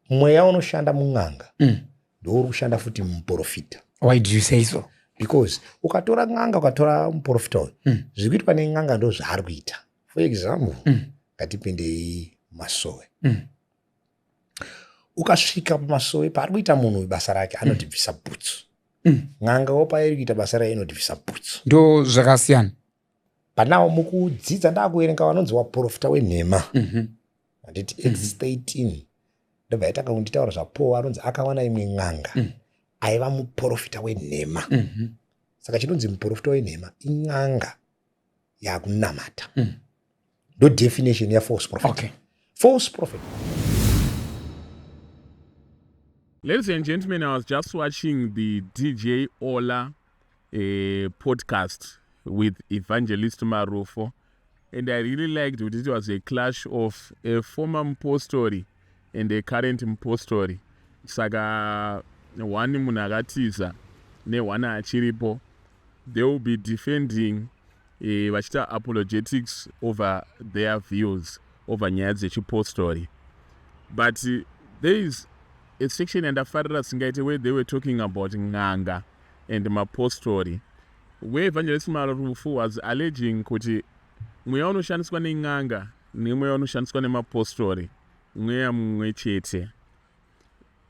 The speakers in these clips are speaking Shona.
mweya unoshanda mun'anga ndio uri kushanda futi muprofita. Why do you say so? Because ukatora n'anga ukatora muprofita uyu zviri kuitwa nen'anga ndo zvaari kuita. For example, ngatipindei Masowe. Ukasvika paMasowe paari kuita munhu basa rake anodhibvisa bhutsu. N'anga pairi kuita basa rayo inodhibvisa bhutsu. Ndo zvakasiyana. Panawo mukudzidza ndakuerenga vanonzi waprofita wenhema. Handiti Exodus 18 ndobva yatanga kunditaura zvaPaul anonzi akawana imwe n'anga aiva muprofita wenhema. Saka chinonzi muprofita wenhema in'anga yakunamata. Ndo definition ya false prophet. Okay. False prophet. Ladies and gentlemen, I was just watching the DJ Ola podcast with Evangelist Marufo, and I really liked it. It was a clash of a former Mpostori and a current Mpostori. Saka one munagatiza ne one achiripo. They will be defending vachita apologetics over their views over nyaya dzechipostori. But there is a section yandafarira singaite where they were talking about n'anga and mapostori, where Evangelist Marufo was alleging kuti mweya unoshandiswa neN'anga nemweya unoshandiswa nemapostori mweya mumwe chete.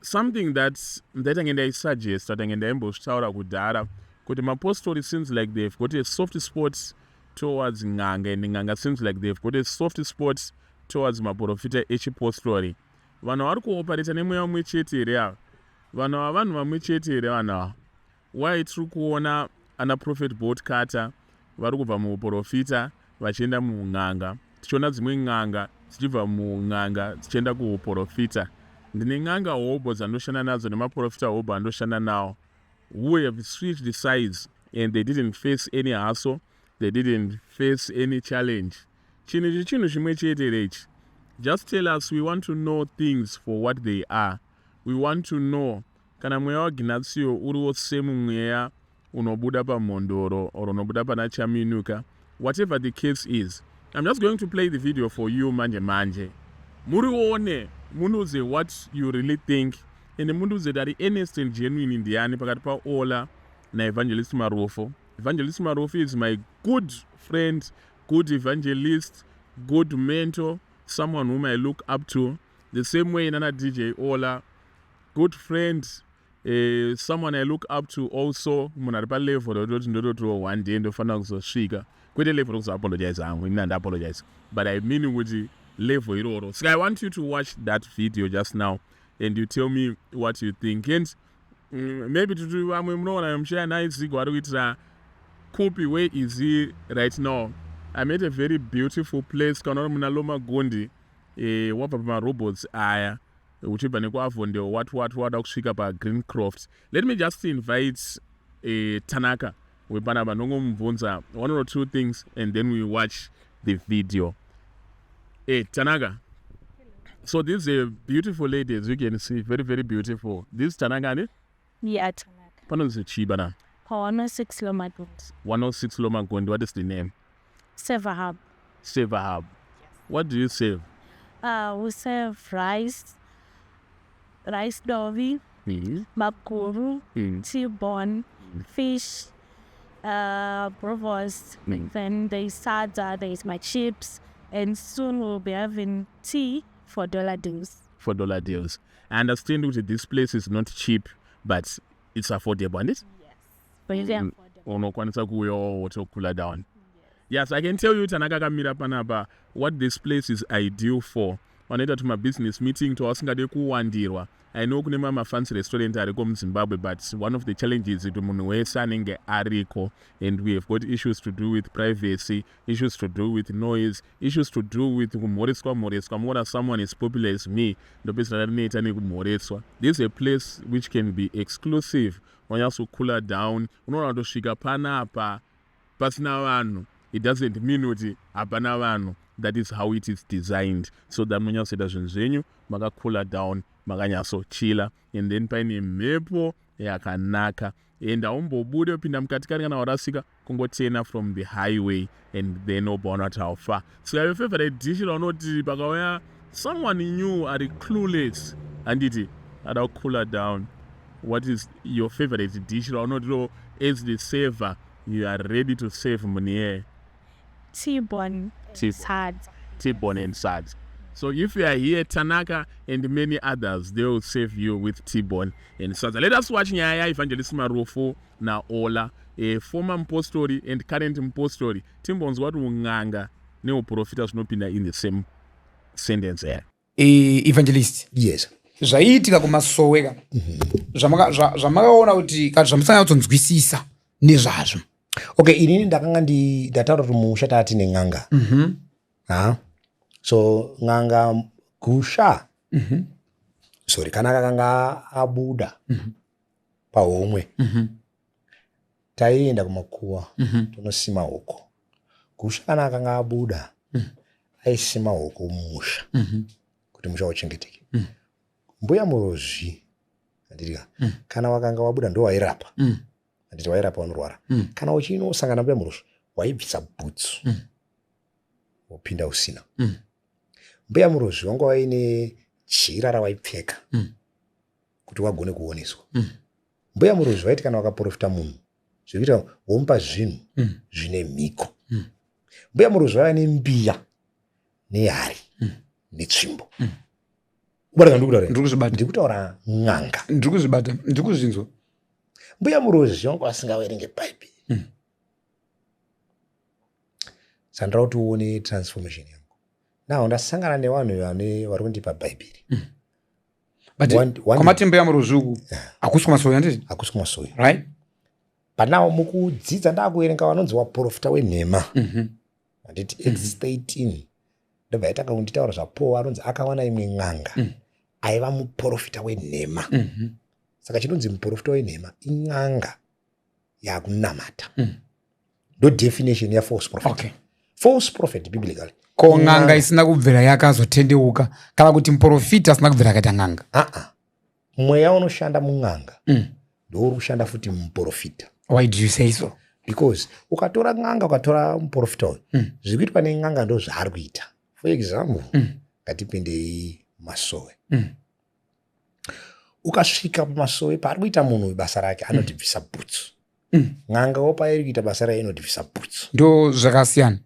Something that angenda I suggest that angenda imbozvitaura kudhara kuti mapostori seems like they've got a soft spot towards N'anga, and N'anga seems like they've got a soft spot towards maprofita echipostori. Vanhu vari kuoperata nemweya mumwe chete here ava. Vanhu ava vanhu vamwe chete here vanhu ava. Why tiri kuona ana Prophet Bolt Carter vari kubva muuprofita vachienda muN'anga, tichiona dzimwe n'anga dzichibva muN'anga dzichienda kuuprofita. Ndine n'anga hobo dzanoshanda nadzo nemaprofita hobo anoshanda nawo, who have switched sides and they didn't face any hassle, they didn't face any challenge. Chinhu chimwe chete ichi. Just tell us, we want to know things for what they are. We want to know kana mweya waGnacio uriwo semu mweya unobuda pamhondoro or unobuda pana Chaminuka. Whatever the case is, I'm just going to play the video for you manje. Murione, munduze what you really think, and munduze that the earnest and genuine ndiani pakati pa Ola na Evangelist Marufo. Evangelist Marufo is my good friend, good evangelist, good mentor, someone whom I look up to. The same way Nana DJ Ola, good friend, someone I look up to also. Munaripa level one day ndofana kuzosvika. Kwete level kuzoapologize hangu, ina apologize. But I mean with the level iroro. So I want you to watch that video just now and you tell me what you think. And maybe to do I'm sure nice Kupi, where is he right now? I'm at a very beautiful place. Kanora munaloma gondi wapa pa robots aya uchibva nekuavonde what akusvika pa Greencroft. Let me just invite Tanaka wepana vanongo mubvunza one or two things and then we watch the video. Tanaka. So this is a beautiful lady, as you can see, very very beautiful. This is Tanaka, ne? Yeah, Tanaka. Pano chiba na? 106 Lomagondi. 106 Lomagondi. What is the name? Sevahab. Sevahab. Yes. What do you serve? We serve rice dovi, makuru, T-bone, fish, bratwurst, then there's sada, there's my chips, and soon we'll be having tea for $1 deals. For $1 deals. I understand that this place is not cheap, but it's affordable, isn't it? Yes. But it's affordable. Down. Yes, I can tell you, Tanaka Kamira Panaba, what this place is ideal for. Wanaenda to my business meeting to asingade kuwandirwa. I know kunema ma fancy restaurant ariko mu Zimbabwe, but one of the challenges is munwesa nenge ariko, and we have got issues to do with privacy, issues to do with noise, issues to do with kumoreswa. More someone as popular as me, the best neta ni kumoreswa. This is a place which can be exclusive. Wanyaso cooler down. Unoona ndosvika panapa pasina vanhu. It doesn't mean kuti hapana vanhu. That is how it is designed. So that munyaseda zvinhu zvenyu maka cooler down, makanyaso chilla, and then paine mhepo yakanaka. And aumbobude upinda mukatikati kana warasika kungotena from the highway and then obona how far. So your favorite dish raunoti pakauya someone new are clueless. handiti ada cooler down. What is your favorite dish? Or not as the saver, you are ready to save money. T-bone. Sards. T-bone and sards. So if you are here, Tanaka and many others, they will save you with T-bone and sards. Let us watch Nyaya Evangelist Marufo na Ola, a former impostori and current impostori. T-bones what unganga ne profiters no pina in the same sentence here. Evangelist. Yes. Zvaiitika kumasoweka zvamakaona kuti kana zvamusanya kutonzwisisa nezvazvo. Okay, inini ndakanga ndataura kuti musha tati neng'anga. So ng'anga gusha. Sorry, kana kakanga abuda pahomwe. Taienda kumakuwa tonosima huko. Gusha kana kakanga abuda aisima huko musha kuti musha uchengeteke. Mbuya Murozvi andika kana wakanga wabuda ndo wairapa anditi wairapa vanorwara kana uchinosangana mbuya Murozvi waibvisa bhutsu wopinda usina mbuya Murozvi wanga waine jira rawaipfeka kuti wagone kuoneswa mbuya Murozvi waiti kana wakaprofita munhu zvekuita womupa zvinhu zvine mhiko mbuya Murozvi waiva nembiya nehari netsvimbo. Ndikutaura ng'anga. Ndikuzvinzwa. Mbuya Murozvi wanga asingaverenge Bhaibheri. Sandra kuti uone transformation yangu. Now ndasangana nevanhu vari kundipa Bhaibheri. Kwamati mbuya Murozvi uku hakusi kumasowe handiti? Hakusi kumasowe. Right? But now mukudzidza ndakuverenga vanonzi waprofita wenhema. Handiti Exodus 18. Ndobva yataka kunditaura zvaPaul anonzi akawana imwe ng'anga. Aiva muprofita wenhema. Saka chinonzi muprofita wenhema ing'anga yakunamata. Ndo definition ya false prophet. Okay. False prophet biblically. Ko ng'anga isina kubvira yakazotendeuka kana kuti muprofita asina kubvira akaita ng'anga. Mweya unoshanda mung'anga ndo uri kushanda futi muprofita. Why do you say so? Because ukatora ng'anga ukatora muprofita uyu zvikuitwa neng'anga ndo zvaari kuita. For example, ngatipindei Masowe. Ukasvika pamasowe paari kuita munhu basa rake anodhibvisa bhutsu. Ng'anga wopairi kuita basa rayo inodhibvisa bhutsu. Ndo zvakasiyana.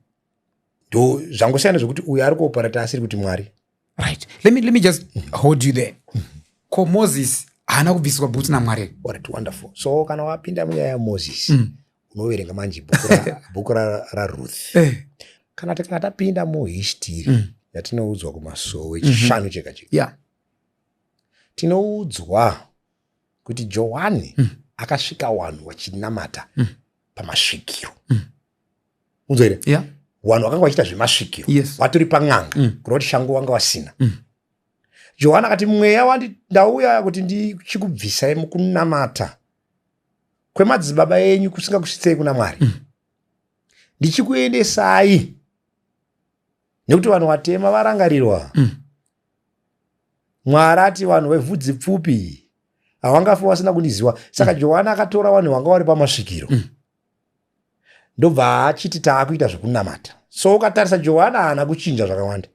Ndo zvangosiyana zvokuti uyu ari kuoparata asiri kuti Mwari. Right. Let me just hold you there. Ko Moses haana kubviswa bhutsu naMwari. What wonderful. So kana wapinda munyaya yaMoses unoverenga manje bhuku raRuth. Kana tapinda muhistiri yatinoudzwa kumasowe chishanu chega chega. Tinoudzwa kuti Johani akasvika vanhu vachinamata pamasvikiro. Unzwa here? Vanhu vakanga vachiita zvemasvikiro. Vatori pang'anga kuti shangu wanga wasina. Johani akati mweya ndauya kuti ndichikubvisai mukunamata kwemadzibaba enyu kusingakusvitsei kuna Mwari. Ndichikuendesai nekuti vanhu vatema varangarirwa. Mwari ati vanhu vebvudzi pfupi havangafi vasina kundiziva. Saka Johani akatora vanhu vanga vari pamasvikiro ndobva achiti taakuita zvekunamata. So ukatarisa Johani haana kuchinja zvakawanda.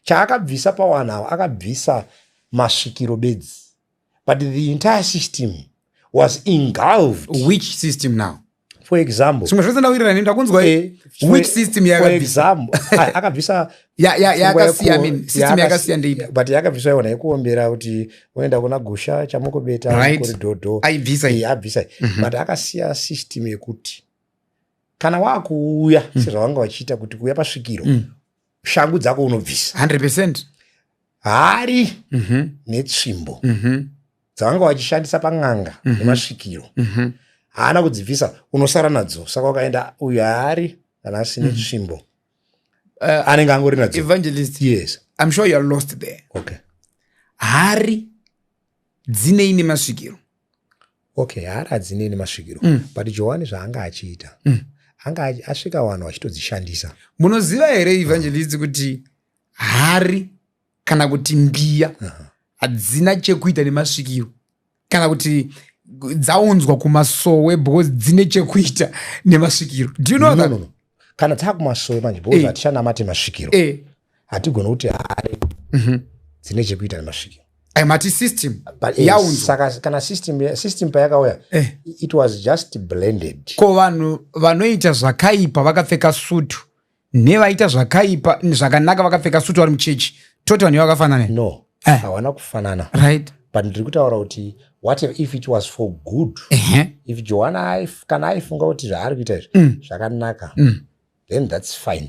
Chaakabvisa pavanhu ava akabvisa masvikiro bedzi. But the entire system was engulfed. Which system now? For example, which system for example, akabvisa system yakasiya ndeipa. But yakabvisa yona yekuombera kuti unoenda kuna gusha chamukobeta kuri dhodho. Aibvisa. But akasiya system yekuti kana wakuuya sezvavanga vachiita kuti kuuya pasvikiro shangu dzako unobvisa 100%. Hari netsvimbo dzavanga vachishandisa pang'anga nemasvikiro haana kudzibvisa unosara nadzo. Saka ukaenda uyu haari kana asine tsvimbo anenge angori nadzo. Evangelist, yes, I'm sure you are lost there. Okay. Hari dzinei nemasvikiro. Okay, hari hadzinei nemasvikiro. But Johani zvaanga achiita anga asvika vanhu vachitodzishandisa. Munoziva here Evangelist kuti hari kana kuti mbiya hadzina chekuita nemasvikiro kana kuti dzaunzwa kumasowe because dzine chekuita nemasvikiro. Do you know that? No. Kana takumasowe manje because hatichanamate masvikiro hatigona kuti hari dzine chekuita nemasvikiro. mati system But yaunzwa saka kana system payakauya it was just blended. Ko vanhu vanoita zvakaipa vakapfeka sutu nevaita zvakaipa zvakanaka vakapfeka sutu vari muchechi toti vanhu vakafanana No, hawana kufanana. right But ndiri kutaura kuti what if it was for good? If Joanna kana aifunga kuti zvaari kuita izvi zvakanaka, then that's fine.